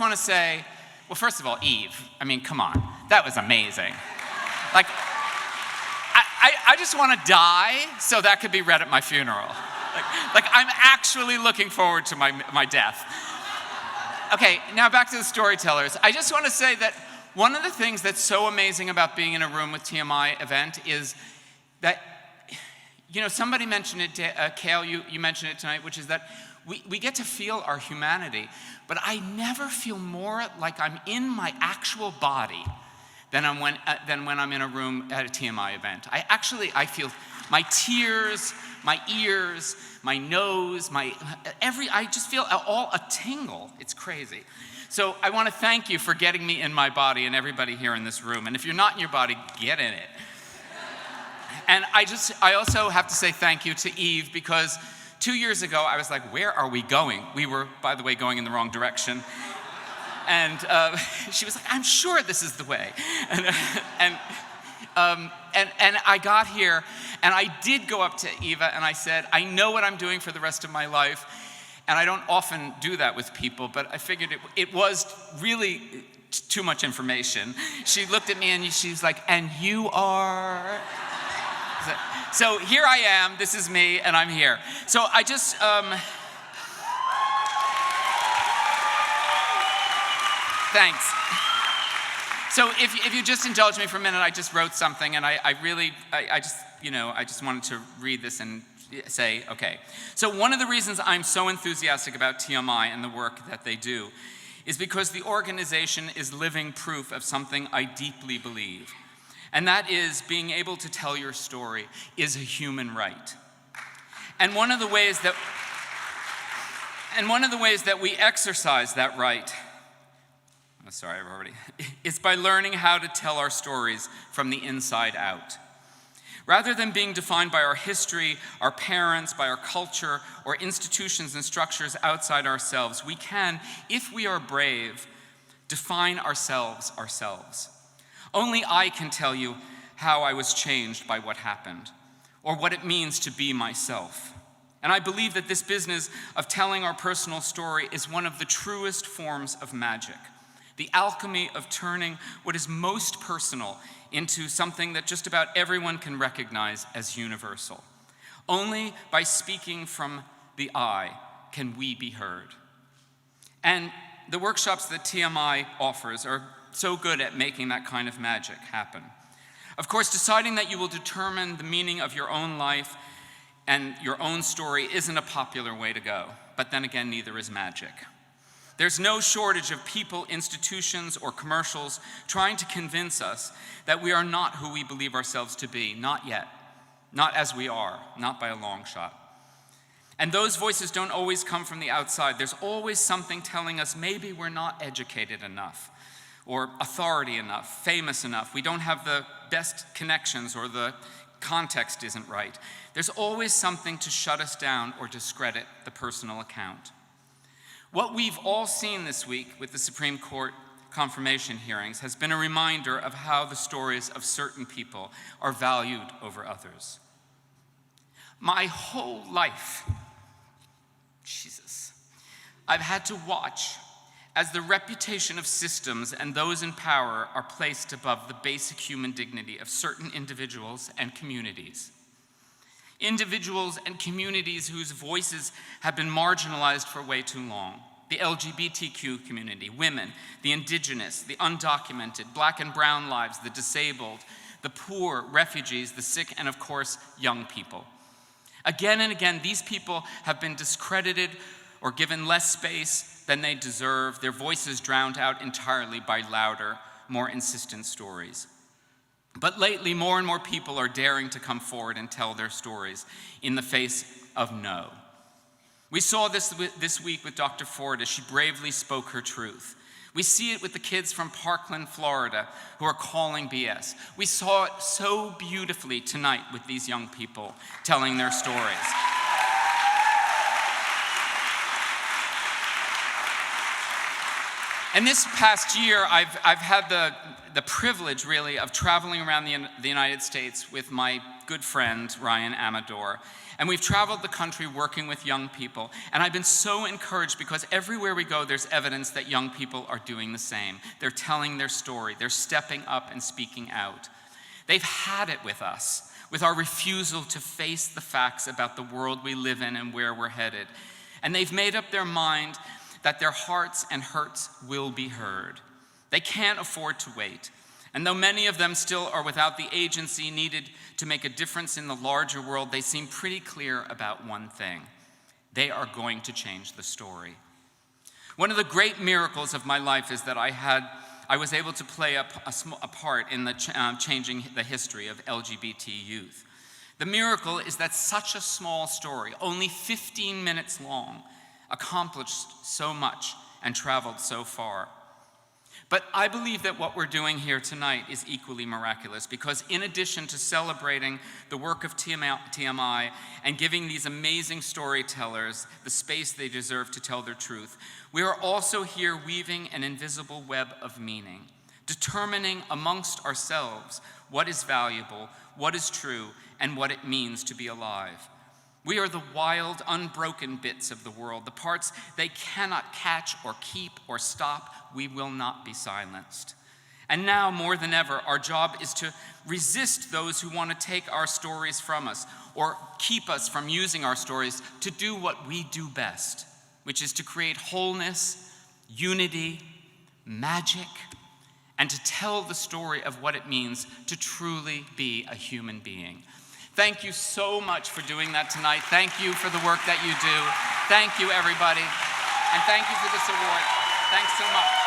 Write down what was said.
want to say, well, first of all, Eve, I mean, come on, that was amazing. Like, I just want to die so that could be read at my funeral. Like I'm actually looking forward to my death. Okay, now back to the storytellers. I just want to say that one of the things that's so amazing about being in a room with TMI event is that, you know, somebody mentioned it, Kale, you mentioned it tonight, which is that we get to feel our humanity, but I never feel more like I'm in my actual body than when I'm in a room at a TMI event. I feel my tears, my ears, my nose, I just feel all a tingle. It's crazy. So I want to thank you for getting me in my body and everybody here in this room. And if you're not in your body, get in it. And I also have to say thank you to Eve, because 2 years ago I was like, where are we going? We were, by the way, going in the wrong direction. And she was like, I'm sure this is the way. And I got here, and I did go up to Eva, and I said, I know what I'm doing for the rest of my life, and I don't often do that with people, but I figured it was really too much information. She looked at me, and she's like, and you are? So here I am, this is me, and I'm here. So I just, thanks. So if you just indulge me for a minute, I just wrote something, and I just wanted to read this and say, okay. So one of the reasons I'm so enthusiastic about TMI and the work that they do is because the organization is living proof of something I deeply believe, and that is being able to tell your story is a human right. And one of the ways that we exercise that right, it's by learning how to tell our stories from the inside out. Rather than being defined by our history, our parents, by our culture, or institutions and structures outside ourselves, we can, if we are brave, define ourselves. Only I can tell you how I was changed by what happened, or what it means to be myself. And I believe that this business of telling our personal story is one of the truest forms of magic. The alchemy of turning what is most personal into something that just about everyone can recognize as universal. Only by speaking from the I can we be heard. And the workshops that TMI offers are so good at making that kind of magic happen. Of course, deciding that you will determine the meaning of your own life and your own story isn't a popular way to go, but then again, neither is magic. There's no shortage of people, institutions, or commercials trying to convince us that we are not who we believe ourselves to be, not yet, not as we are, not by a long shot. And those voices don't always come from the outside. There's always something telling us maybe we're not educated enough, or authority enough, famous enough. We don't have the best connections, or the context isn't right. There's always something to shut us down or discredit the personal account. What we've all seen this week with the Supreme Court confirmation hearings has been a reminder of how the stories of certain people are valued over others. My whole life, I've had to watch as the reputation of systems and those in power are placed above the basic human dignity of certain individuals and communities. Individuals and communities whose voices have been marginalized for way too long. The LGBTQ community, women, the indigenous, the undocumented, black and brown lives, the disabled, the poor, refugees, the sick, and of course, young people. Again and again, these people have been discredited or given less space than they deserve, their voices drowned out entirely by louder, more insistent stories. But lately, more and more people are daring to come forward and tell their stories in the face of no. We saw this week with Dr. Ford as she bravely spoke her truth. We see it with the kids from Parkland, Florida, who are calling BS. We saw it so beautifully tonight with these young people telling their stories. And this past year, I've had the privilege, really, of traveling around the United States with my good friend, Ryan Amador. And we've traveled the country working with young people. And I've been so encouraged because everywhere we go, there's evidence that young people are doing the same. They're telling their story. They're stepping up and speaking out. They've had it with us, with our refusal to face the facts about the world we live in and where we're headed. And they've made up their mind that their hearts and hurts will be heard. They can't afford to wait. And though many of them still are without the agency needed to make a difference in the larger world, they seem pretty clear about one thing. They are going to change the story. One of the great miracles of my life is that I was able to play a part in changing the history of LGBT youth. The miracle is that such a small story, only 15 minutes long, accomplished so much and traveled so far. But I believe that what we're doing here tonight is equally miraculous because in addition to celebrating the work of TMI and giving these amazing storytellers the space they deserve to tell their truth, we are also here weaving an invisible web of meaning, determining amongst ourselves what is valuable, what is true, and what it means to be alive. We are the wild, unbroken bits of the world, the parts they cannot catch or keep or stop. We will not be silenced. And now, more than ever, our job is to resist those who want to take our stories from us or keep us from using our stories to do what we do best, which is to create wholeness, unity, magic, and to tell the story of what it means to truly be a human being. Thank you so much for doing that tonight. Thank you for the work that you do. Thank you, everybody. And thank you for this award. Thanks so much.